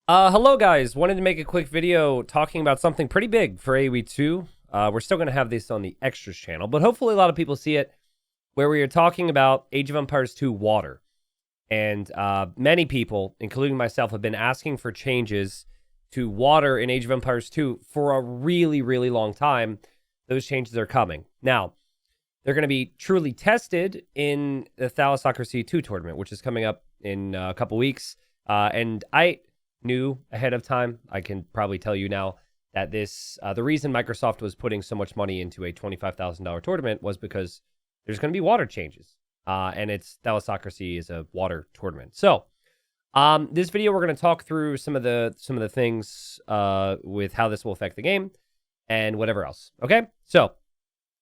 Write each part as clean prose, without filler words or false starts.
Hello guys, wanted to make a quick video talking about something pretty big for AoE2. We're still going to have this on the extras channel, but hopefully a lot of people see it, where we are talking about Age of Empires 2 Water. And many people, including myself, have been asking for changes to Water in Age of Empires 2 for a really, really long time. Those changes are coming. Now, they're going to be truly tested in the Thalassocracy 2 tournament, which is coming up in a couple weeks. And I knew ahead of time, I can probably tell you now, that the reason Microsoft was putting so much money into a $25,000 tournament was because there's going to be water changes. And it's Thalassocracy is a water tournament. So, this video we're going to talk through some of the things with how this will affect the game and whatever else. Okay, so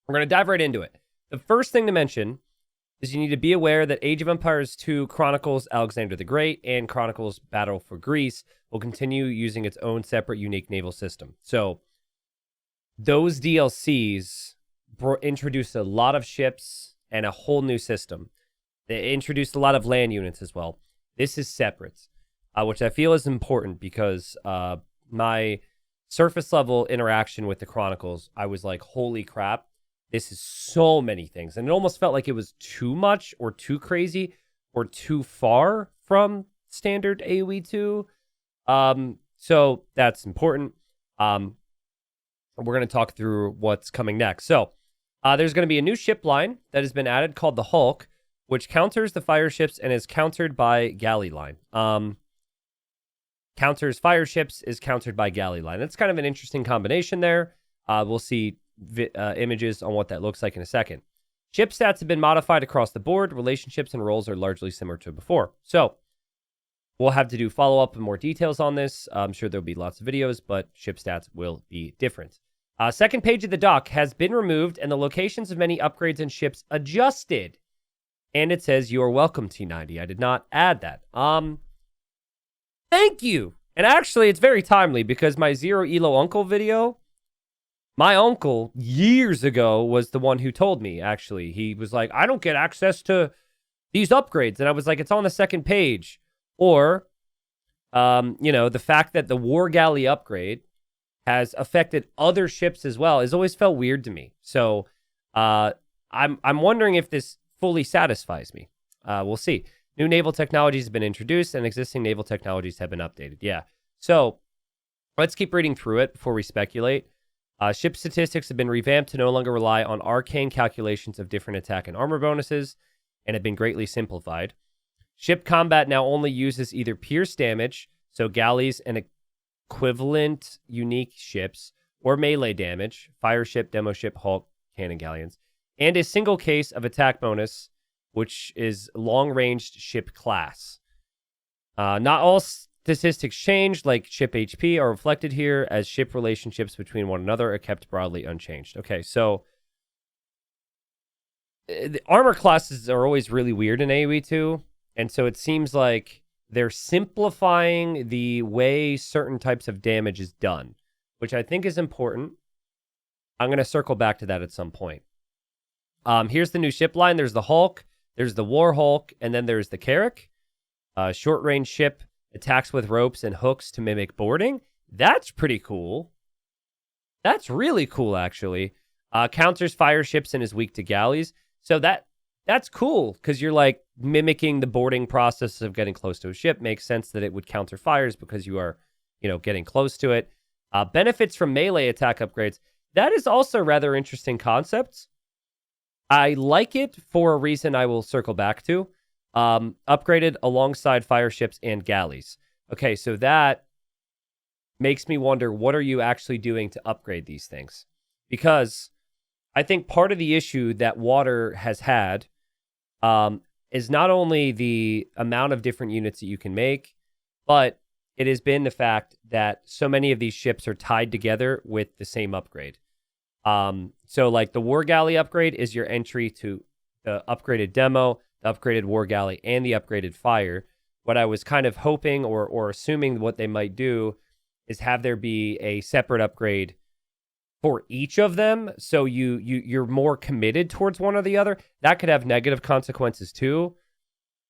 we're going to dive right into it. The first thing to mention is you need to be aware that Age of Empires 2 Chronicles Alexander the Great and Chronicles Battle for Greece will continue using its own separate unique naval system. So those DLCs introduced a lot of ships and a whole new system. They introduced a lot of land units as well. This is separate, which I feel is important because my surface level interaction with the Chronicles, I was like, holy crap. This is so many things. And it almost felt like it was too much or too crazy or too far from standard AoE 2. So that's important. We're going to talk through what's coming next. So there's going to be a new ship line that has been added called the Hulk, which counters the fire ships and is countered by galley line. Counters fire ships is countered by galley line. That's kind of an interesting combination there. We'll see images on what that looks like in a second. Ship stats have been modified across the board. Relationships and roles are largely similar to before. So we'll have to do follow-up and more details on this. I'm sure there'll be lots of videos, but ship stats will be different. Second page of the dock has been removed and the locations of many upgrades and ships adjusted. And it says, "You are welcome, T90. I did not add that. Thank you. And actually, it's very timely because my Zero Elo Uncle video, my uncle, years ago, was the one who told me, actually. He was like, I don't get access to these upgrades. And I was like, it's on the second page. Or, the fact that the War Galley upgrade has affected other ships as well has always felt weird to me. So, I'm wondering if this fully satisfies me. We'll see. New naval technologies have been introduced and existing naval technologies have been updated. Yeah. So, let's keep reading through it before we speculate. Ship statistics have been revamped to no longer rely on arcane calculations of different attack and armor bonuses and have been greatly simplified. Ship combat now only uses either pierce damage, so galleys and equivalent unique ships, or melee damage, fire ship, demo ship, Hulk, cannon galleons, and a single case of attack bonus, which is long-ranged ship class. Not all statistics changed, like ship HP, are reflected here, as ship relationships between one another are kept broadly unchanged. Okay, so the armor classes are always really weird in AoE 2, and so it seems like they're simplifying the way certain types of damage is done, which I think is important. I'm going to circle back to that at some point. Here's the new ship line. There's the Hulk, there's the War Hulk, and then there's the Carrack. Short-range ship attacks with ropes and hooks to mimic boarding. That's pretty cool. That's really cool, actually. Counters fire ships and is weak to galleys. So that's cool, because you're like mimicking the boarding process of getting close to a ship. Makes sense that it would counter fires because you are, getting close to it. Benefits from melee attack upgrades. That is also rather interesting concepts. I like it for a reason I will circle back to. Upgraded alongside fire ships and galleys. Okay, so that makes me wonder, what are you actually doing to upgrade these things? Because I think part of the issue that Water has had is not only the amount of different units that you can make, but it has been the fact that so many of these ships are tied together with the same upgrade. So like the War Galley upgrade is your entry to the upgraded demo, the upgraded War Galley, and the upgraded fire. What I was kind of hoping or assuming what they might do is have there be a separate upgrade for each of them, so you're more committed towards one or the other. That could have negative consequences too.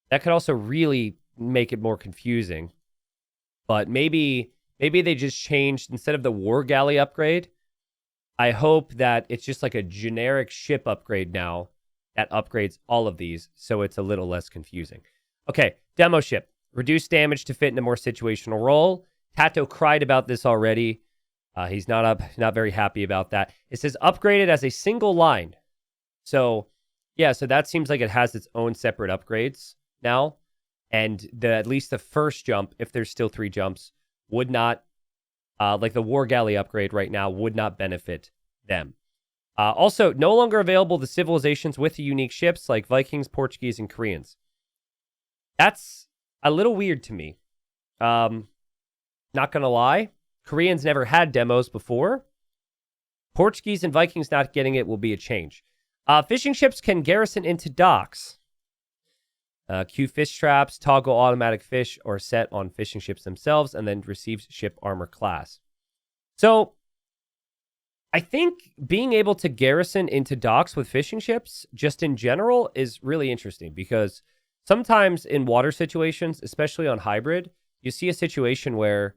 That could also really make it more confusing. But maybe they just changed, instead of the war galley upgrade, I hope that it's just like a generic ship upgrade now that upgrades all of these, so it's a little less confusing. Okay, demo ship. Reduce damage to fit in a more situational role. Tato cried about this already. He's not very happy about that. It says upgraded as a single line. So, yeah, so that seems like it has its own separate upgrades now. And at least the first jump, if there's still 3 jumps, would not, like the war galley upgrade right now, would not benefit them. Also, no longer available to civilizations with unique ships like Vikings, Portuguese, and Koreans. That's a little weird to me. Not gonna lie. Koreans never had demos before. Portuguese and Vikings not getting it will be a change. Fishing ships can garrison into docks. Queue fish traps, toggle automatic fish, or set on fishing ships themselves, and then receives ship armor class. So, I think being able to garrison into docks with fishing ships, just in general, is really interesting, because sometimes in water situations, especially on hybrid, you see a situation where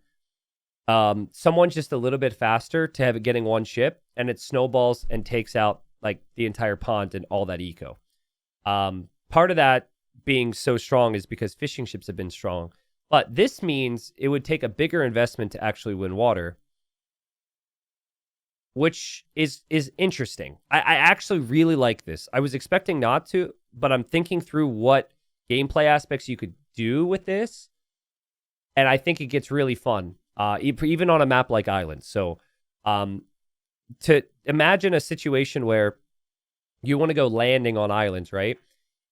someone's just a little bit faster to have it getting one ship, and it snowballs and takes out like the entire pond and all that eco. Part of that being so strong is because fishing ships have been strong, but this means it would take a bigger investment to actually win water, which is interesting. I actually really like this. I was expecting not to, but I'm thinking through what gameplay aspects you could do with this, and I think it gets really fun, even on a map like Islands. So to imagine a situation where you want to go landing on islands, right?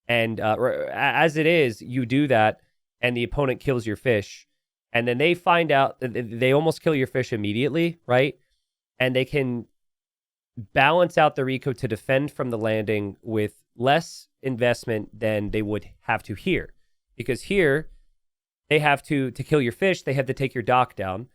And as it is, you do that, and the opponent kills your fish, and then they find out, they almost kill your fish immediately, right? And they can balance out their eco to defend from the landing with less investment than they would have to here. Because here, they have to kill your fish, they have to take your dock down,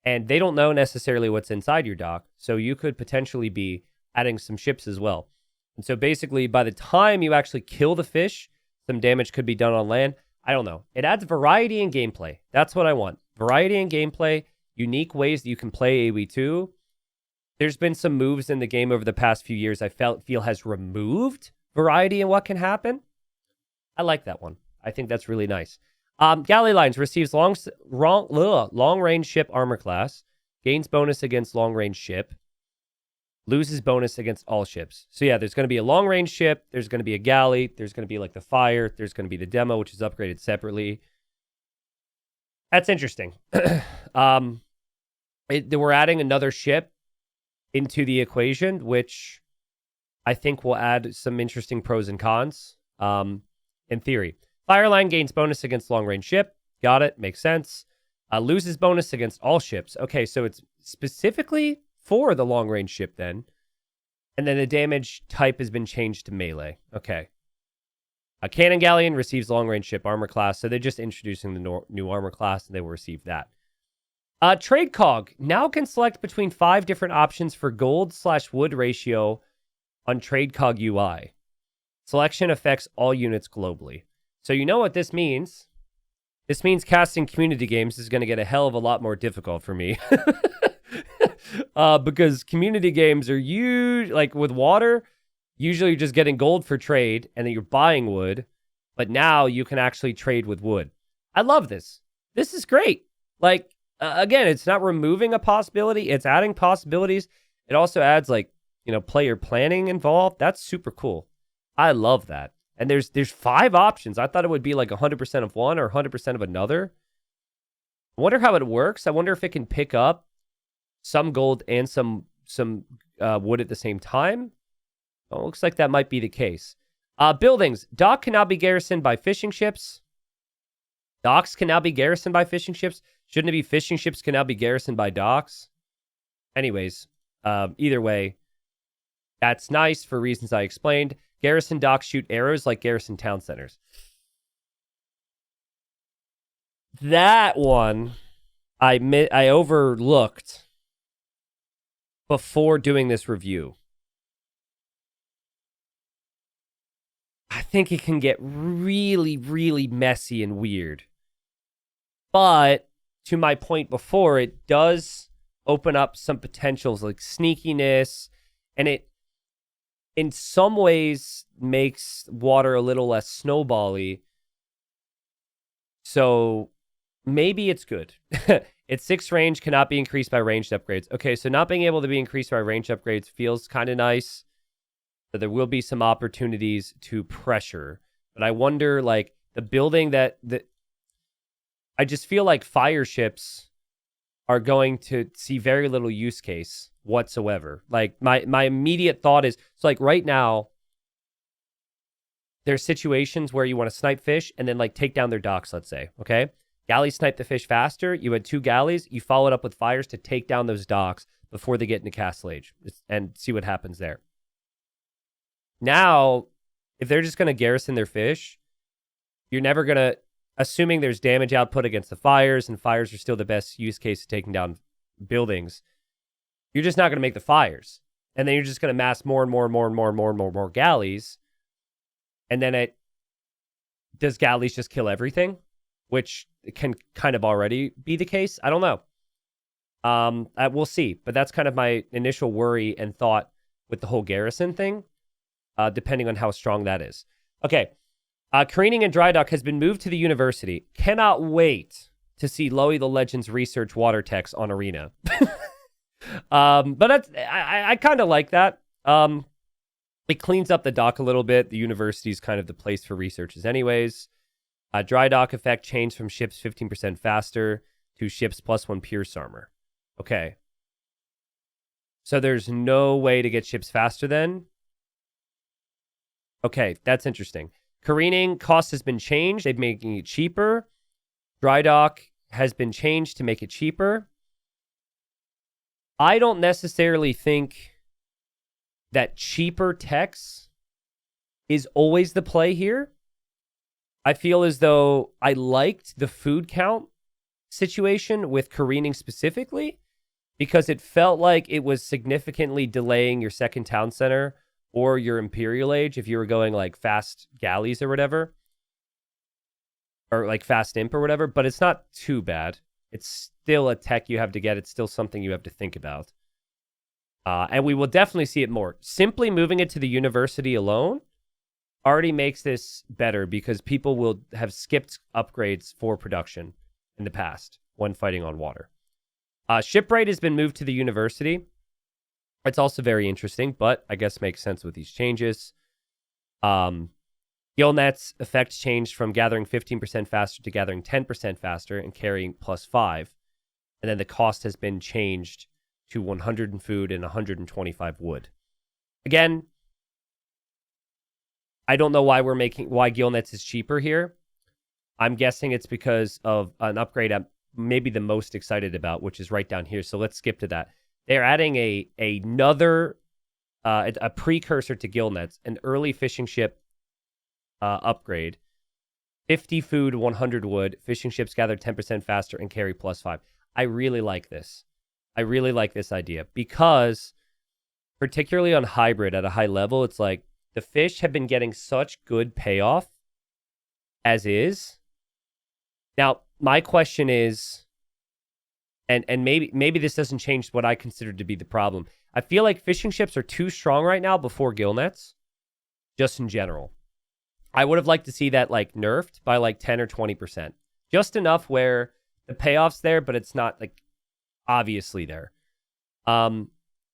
and they don't know necessarily what's inside your dock, so you could potentially be adding some ships as well. And so basically, by the time you actually kill the fish, some damage could be done on land. I don't know. It adds variety in gameplay. That's what I want. Variety in gameplay, unique ways that you can play AoE2. There's been some moves in the game over the past few years I feel has removed variety in what can happen. I like that one. I think that's really nice. Galley Lines receives long-range ship armor class, gains bonus against long-range ship, loses bonus against all ships. So yeah, there's going to be a long-range ship, there's going to be a galley, there's going to be like the fire, there's going to be the demo, which is upgraded separately. That's interesting. We're adding another ship into the equation, which I think will add some interesting pros and cons, in theory. Fireline gains bonus against long-range ship. Got it. Makes sense. Loses bonus against all ships. Okay, so it's specifically for the long-range ship then. And then the damage type has been changed to melee. Okay. A Cannon Galleon receives long-range ship armor class, so they're just introducing the new armor class, and they will receive that. Trade Cog now can select between 5 different options for gold/wood ratio on Trade Cog UI. Selection affects all units globally. So you know what this means. This means casting community games is going to get a hell of a lot more difficult for me. Because community games are huge, like with water, usually you're just getting gold for trade and then you're buying wood. But now you can actually trade with wood. I love this. This is great. Like, again, it's not removing a possibility. It's adding possibilities. It also adds like, player planning involved. That's super cool. I love that. And there's 5 options. I thought it would be like 100% of one or 100% of another. I wonder how it works. I wonder if it can pick up some gold and some wood at the same time. Well, it looks like that might be the case. Buildings. Dock can now be garrisoned by fishing ships. Docks can now be garrisoned by fishing ships. Shouldn't it be fishing ships can now be garrisoned by docks? Anyways, either way, that's nice for reasons I explained. Garrison docks shoot arrows like garrison town centers. That one I overlooked before doing this review. I think it can get really, really messy and weird. But to my point before, it does open up some potentials like sneakiness, and it in some ways makes water a little less snowbally. So maybe it's good. It's 6 range, cannot be increased by ranged upgrades. Okay, so not being able to be increased by ranged upgrades feels kind of nice. So there will be some opportunities to pressure. But I wonder, like, the building that I just feel like fire ships are going to see very little use case whatsoever. Like, my immediate thought is, so like right now, there's situations where you want to snipe fish and then like take down their docks, let's say, okay? Galleys snipe the fish faster. You had 2 galleys. You follow it up with fires to take down those docks before they get into castle age and see what happens there. Now, if they're just going to garrison their fish, you're never going to, assuming there's damage output against the fires, and fires are still the best use case of taking down buildings, you're just not going to make the fires. And then you're just going to mass more and more and more and more and more and more galleys. And then does galleys just kill everything? Which can kind of already be the case. I don't know. We'll see. But that's kind of my initial worry and thought with the whole garrison thing, depending on how strong that is. Okay. Careening and dry dock has been moved to the university. Cannot wait to see Loey the Legends research water techs on Arena. But that's, I kind of like that. It cleans up the dock a little bit. The university is kind of the place for researchers anyways. Dry dock effect changed from ships 15% faster to ships +1 Pierce armor. Okay. So there's no way to get ships faster then? Okay, that's interesting. Careening cost has been changed. They're making it cheaper. Dry dock has been changed to make it cheaper. I don't necessarily think that cheaper techs is always the play here. I feel as though I liked the food count situation with careening specifically because it felt like it was significantly delaying your second town center or your Imperial Age if you were going like fast galleys or whatever, or like fast imp or whatever, but it's not too bad. It's still a tech you have to get. It's still something you have to think about. And we will definitely see it more. Simply moving it to the university alone already makes this better because people will have skipped upgrades for production in the past when fighting on water. Shipwright has been moved to the university. It's also very interesting, but I guess makes sense with these changes. Gillnet's effect changed from gathering 15% faster to gathering 10% faster and carrying +5. And then the cost has been changed to 100 in food and 125 wood. Again, I don't know why why Gillnet's is cheaper here. I'm guessing it's because of an upgrade I'm maybe the most excited about, which is right down here. So let's skip to that. They're adding another precursor to Gillnet's, an early fishing ship upgrade. 50 food, 100 wood. Fishing ships gather 10% faster and carry +5. I really like this. I really like this idea because, particularly on hybrid at a high level, it's like the fish have been getting such good payoff as is. Now, my question is, and maybe this doesn't change what I consider to be the problem. I feel like fishing ships are too strong right now before Gillnets, just in general. I would have liked to see that like nerfed by like 10 or 20%. Just enough where the payoff's there, but it's not like obviously there. And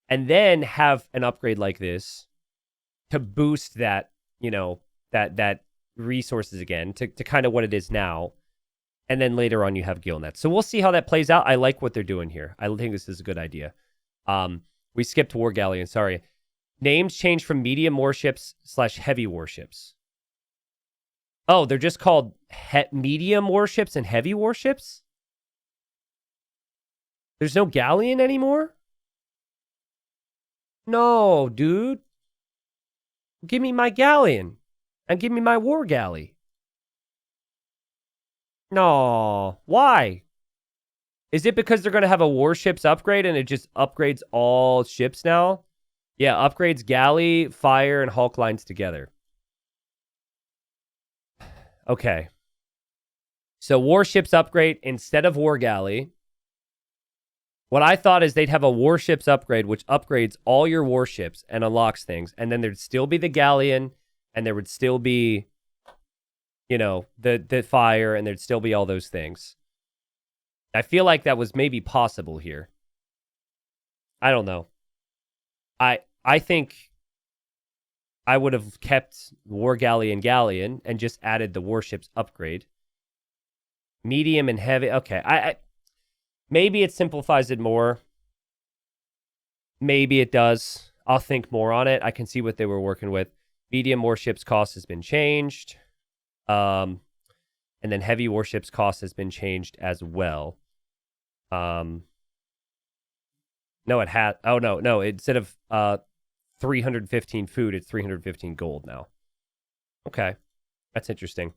then have an upgrade like this to boost that, that resources again to kind of what it is now. And then later on you have Gillnet. So we'll see how that plays out. I like what they're doing here. I think this is a good idea. We skipped War Galleon, sorry. Names changed from medium warships / heavy warships. Oh, they're just called medium warships and heavy warships? There's no galleon anymore? No, dude. Give me my galleon. And give me my war galley. No. Why? Is it because they're going to have a warships upgrade and it just upgrades all ships now? Yeah, upgrades galley, fire, and Hulk lines together. Okay. So warships upgrade instead of war galley. What I thought is they'd have a warships upgrade, which upgrades all your warships and unlocks things. And then there'd still be the galleon, and there would still be, you know, the fire, and there'd still be all those things. I feel like that was maybe possible here. I don't know. I think I would have kept war galley and galleon and just added the warships upgrade. Medium and heavy. Okay, maybe it simplifies it more. Maybe it does. I'll think more on it. I can see what they were working with. Medium warships cost has been changed. And then heavy warships cost has been changed as well. No, it had. Oh, no. Instead of 315 food, it's 315 gold now. Okay. That's interesting.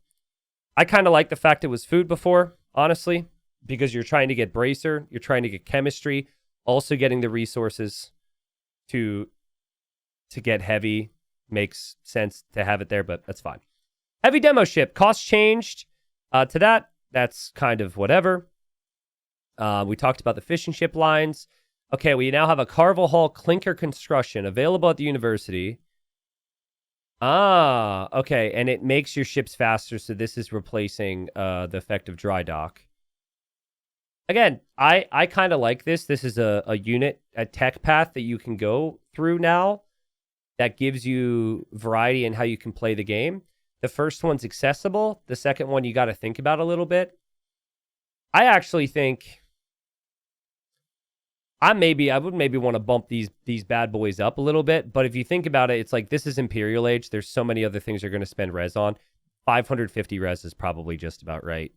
I kind of like the fact it was food before, honestly, because you're trying to get bracer, you're trying to get chemistry, also getting the resources to get heavy makes sense to have it there, but that's fine. Heavy demo ship, cost changed to that. That's kind of whatever. We talked about the fishing ship lines. Okay, we now have a Carvel Hull clinker construction available at the university. Ah, okay, and it makes your ships faster, so this is replacing the effect of dry dock. Again, I kind of like this. This is a unit, a tech path that you can go through now that gives you variety in how you can play the game. The first one's accessible. The second one you got to think about a little bit. I actually think I would maybe want to bump these bad boys up a little bit, but if you think about it, it's like this is Imperial Age. There's so many other things you're going to spend res on. 550 res is probably just about right.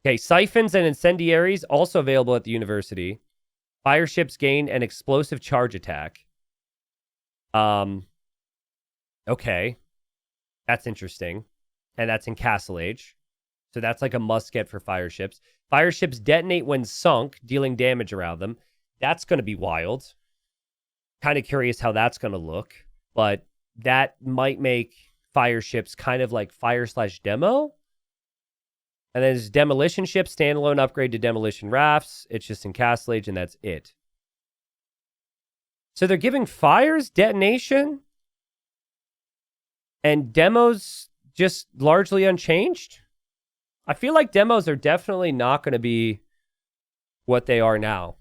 Okay, siphons and incendiaries also available at the university. Fire ships gain an explosive charge attack. Okay, that's interesting, and that's in Castle Age, so that's like a must get for fire ships. Fire ships detonate when sunk, dealing damage around them. That's going to be wild. Kind of curious how that's going to look, but that might make fire ships kind of like fire/demo. And then there's demolition ship, standalone upgrade to demolition rafts. It's just in Castle Age, and that's it. So they're giving fires detonation and demos just largely unchanged. I feel like demos are definitely not going to be what they are now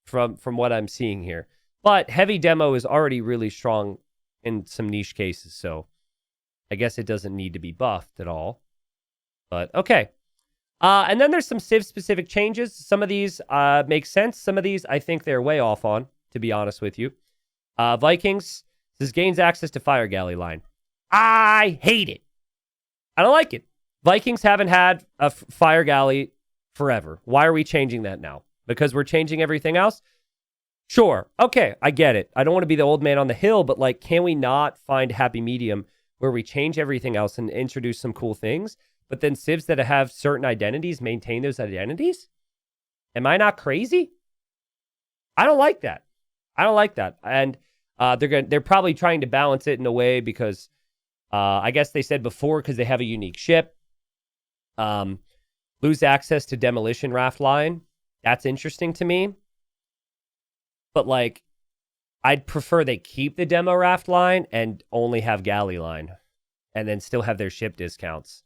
from what I'm seeing here. But heavy demo is already really strong in some niche cases, so I guess it doesn't need to be buffed at all. But okay. And then there's some Civ-specific changes. Some of these make sense. Some of these I think they're way off on, to be honest with you. Vikings. This gains access to fire galley line. I hate it. I don't like it. Vikings haven't had a fire galley forever. Why are we changing that now? Because we're changing everything else? Sure. Okay, I get it. I don't want to be the old man on the hill, but like, can we not find a happy medium where we change everything else and introduce some cool things, but then civs that have certain identities maintain those identities? Am I not crazy? I don't like that. I don't like that. And they're probably trying to balance it in a way because I guess they said before because they have a unique ship. Lose access to demolition raft line. That's interesting to me. But like, I'd prefer they keep the demo raft line and only have galley line and then still have their ship discounts.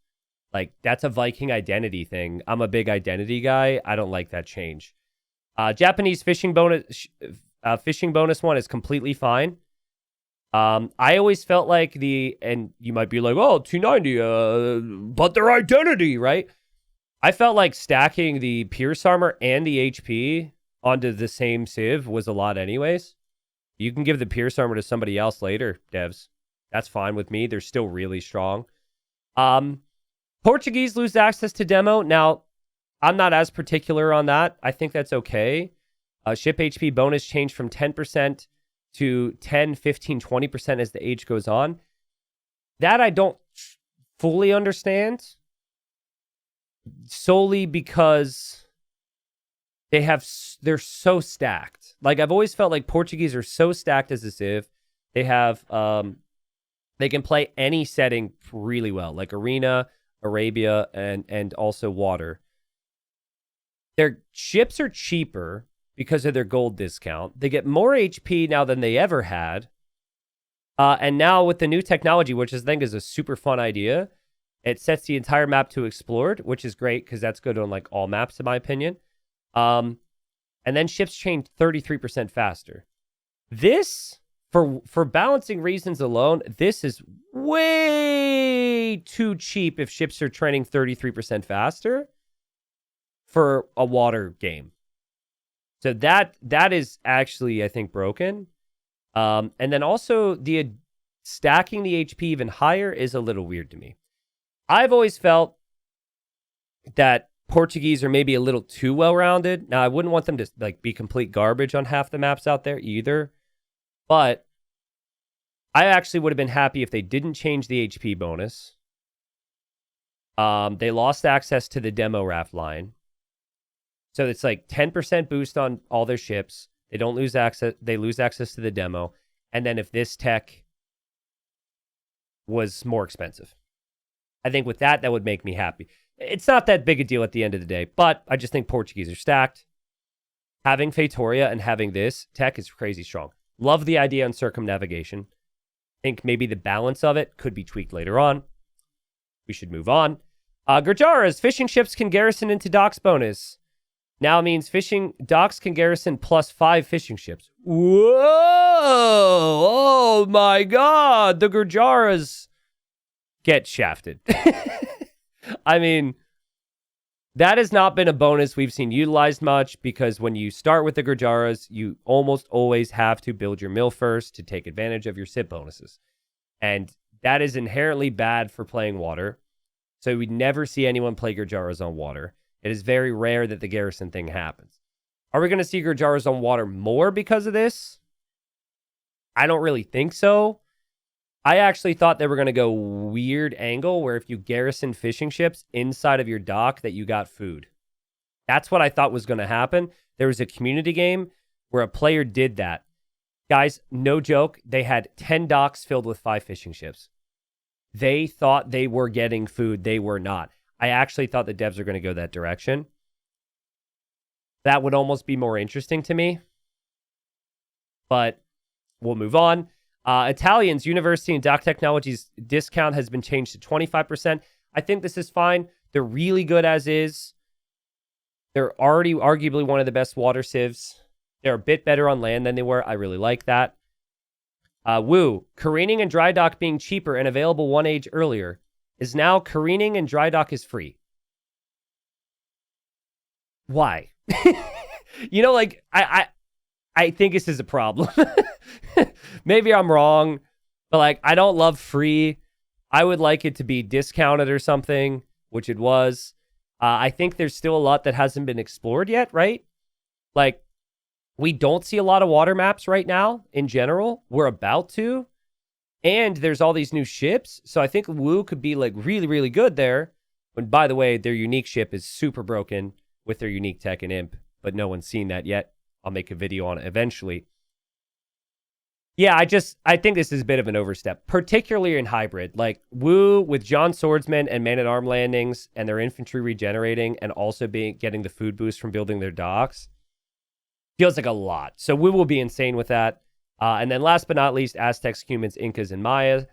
Like, that's a Viking identity thing. I'm a big identity guy. I don't like that change. Japanese fishing bonus one is completely fine. I always felt like and you might be like, oh, 290, but their identity, right? I felt like stacking the Pierce armor and the HP onto the same civ was a lot anyways. You can give the Pierce armor to somebody else later, devs. That's fine with me. They're still really strong. Portuguese lose access to demo. Now, I'm not as particular on that. I think that's okay. Ship HP bonus changed from 10% to 10, 15, 20% as the age goes on. That I don't fully understand. Solely because they're so stacked. Like, I've always felt like Portuguese are so stacked as a civ. They have they can play any setting really well, like arena, Arabia, and also water. Their ships are cheaper because of their gold discount. They get more HP now than they ever had. And now with the new technology, which I think is a super fun idea, it sets the entire map to explored, which is great because that's good on like all maps, in my opinion. And then ships change 33% faster. This, for balancing reasons alone, this is way too cheap if ships are training 33% faster for a water game. So that is actually, I think, broken. And then also the stacking the HP even higher is a little weird to me. I've always felt that Portuguese are maybe a little too well-rounded. Now, I wouldn't want them to like be complete garbage on half the maps out there either. But I actually would have been happy if they didn't change the HP bonus. They lost access to the demo raft line. So it's like 10% boost on all their ships. They don't lose access. They lose access to the demo. And then if this tech was more expensive, I think with that would make me happy. It's not that big a deal at the end of the day, but I just think Portuguese are stacked. Having Feitoria and having this tech is crazy strong. Love the idea on circumnavigation. Think maybe the balance of it could be tweaked later on. We should move on. Gurjara's fishing ships can garrison into docks bonus. Now means fishing docks can garrison +5 fishing ships. Whoa! Oh my God! The Gurjaras get shafted. I mean, that has not been a bonus we've seen utilized much because when you start with the Gurjaras, you almost always have to build your mill first to take advantage of your SIP bonuses. And that is inherently bad for playing water. So we never see anyone play Gurjaras on water. It is very rare that the garrison thing happens. Are we going to see Gurjaras on water more because of this? I don't really think so. I actually thought they were going to go weird angle where if you garrison fishing ships inside of your dock that you got food. That's what I thought was going to happen. There was a community game where a player did that. Guys, no joke. They had 10 docks filled with 5 fishing ships. They thought they were getting food. They were not. I actually thought the devs were going to go that direction. That would almost be more interesting to me. But we'll move on. Italians, University and Dock Technologies discount has been changed to 25%. I think this is fine. They're really good as is. They're already arguably one of the best water civs. They're a bit better on land than they were. I really like that. Woo, careening and dry dock being cheaper and available one age earlier is now careening and dry dock is free. Why? You know, like, I think this is a problem. Maybe I'm wrong, but like, I don't love free. I would like it to be discounted or something, which it was. I think there's still a lot that hasn't been explored yet, right? Like, we don't see a lot of water maps right now in general. We're about to. And there's all these new ships. So I think Woo could be like really, really good there. And by the way, their unique ship is super broken with their unique tech and imp, but no one's seen that yet. I'll make a video on it eventually. Yeah, I think this is a bit of an overstep, particularly in hybrid. Like Woo with John Swordsman and man-at-arm landings and their infantry regenerating and also getting the food boost from building their docks feels like a lot. So Woo will be insane with that. And then last but not least, Aztecs, Humans, Incas, and Maya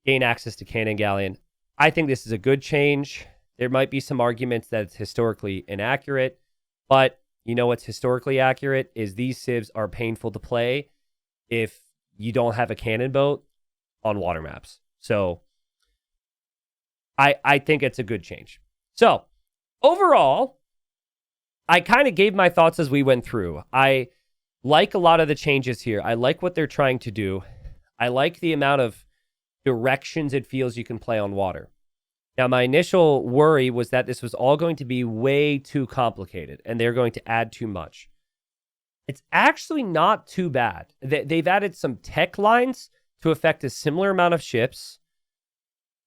gain access to Cannon Galleon. I think this is a good change. There might be some arguments that it's historically inaccurate, but you know what's historically accurate is these civs are painful to play if you don't have a cannon boat on water maps. So I think it's a good change. So overall, I kind of gave my thoughts as we went through. I like a lot of the changes here. I like what they're trying to do. I like the amount of directions it feels you can play on water. Now, my initial worry was that this was all going to be way too complicated and they're going to add too much. It's actually not too bad. They've added some tech lines to affect a similar amount of ships.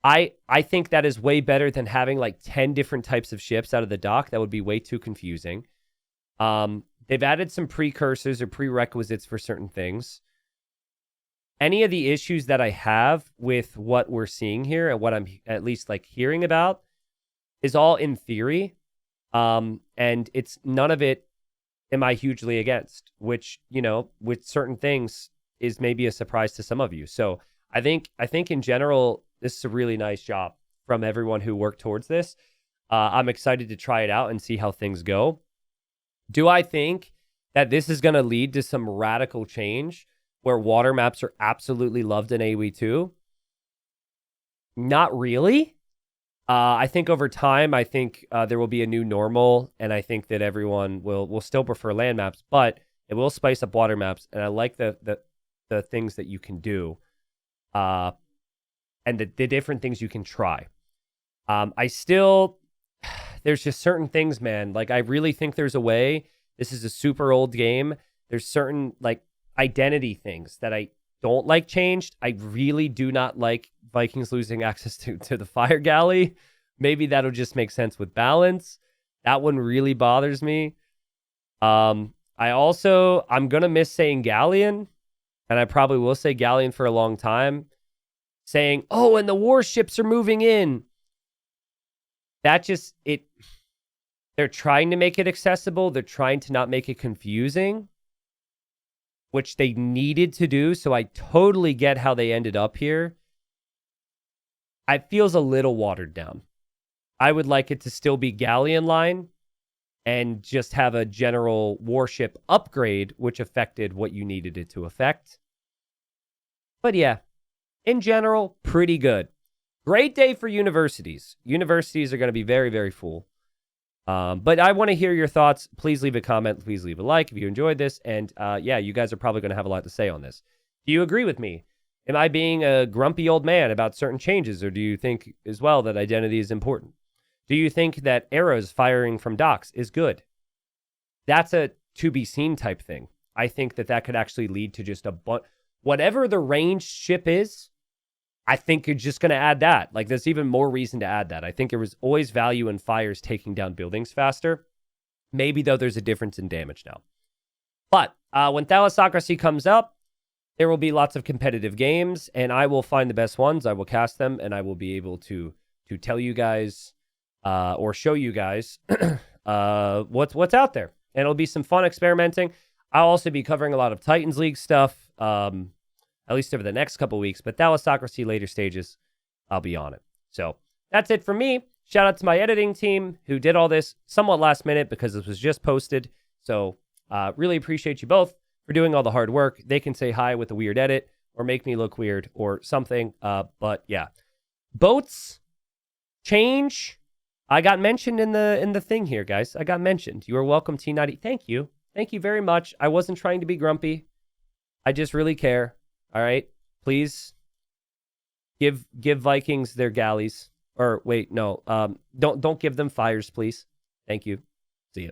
I think that is way better than having like 10 different types of ships out of the dock. That would be way too confusing. They've added some precursors or prerequisites for certain things. Any of the issues that I have with what we're seeing here and what I'm at least like hearing about is all in theory. And it's none of it am I hugely against, which, you know, with certain things is maybe a surprise to some of you. So I think in general, this is a really nice job from everyone who worked towards this. I'm excited to try it out and see how things go. Do I think that this is going to lead to some radical change where water maps are absolutely loved in AoE2? Not really. I think over time, I think there will be a new normal, and I think that everyone will still prefer land maps, but it will spice up water maps, and I like the things that you can do, and the different things you can try. There's just certain things, man. Like, I really think there's a way. This is a super old game. There's certain, like, identity things that I don't like changed. I really do not like Vikings losing access to the fire galley. Maybe that'll just make sense with balance. That one really bothers me. I'm gonna miss saying galleon, and I probably will say galleon for a long time. Saying, oh, and the warships are moving in. They're trying to make it accessible. They're trying to not make it confusing, which they needed to do. So I totally get how they ended up here. It feels a little watered down. I would like it to still be galleon line and just have a general warship upgrade, which affected what you needed it to affect. But yeah, in general, pretty good. Great day for universities. Universities are going to be very, very full. But I want to hear your thoughts. Please leave a comment. Please leave a like if you enjoyed this. And yeah, you guys are probably going to have a lot to say on this. Do you agree with me? Am I being a grumpy old man about certain changes? Or do you think as well that identity is important? Do you think that arrows firing from docks is good? That's a to be seen type thing. I think that could actually lead to just whatever the ranged ship is. I think you're just going to add that. Like, there's even more reason to add that. I think there was always value in fires taking down buildings faster. Maybe, though, there's a difference in damage now. But when Thalassocracy comes up, there will be lots of competitive games, and I will find the best ones. I will cast them, and I will be able to tell you guys or show you guys what's out there. And it'll be some fun experimenting. I'll also be covering a lot of Titans League stuff. At least over the next couple weeks, but Thalassocracy later stages, I'll be on it. So that's it for me. Shout out to my editing team who did all this somewhat last minute because this was just posted. So really appreciate you both for doing all the hard work. They can say hi with a weird edit or make me look weird or something. But yeah, boats change. I got mentioned in the thing here, guys. I got mentioned. You are welcome, T90. Thank you. Thank you very much. I wasn't trying to be grumpy. I just really care. All right, please give Vikings their galleys. Or wait, no, don't give them fires, please. Thank you. See ya.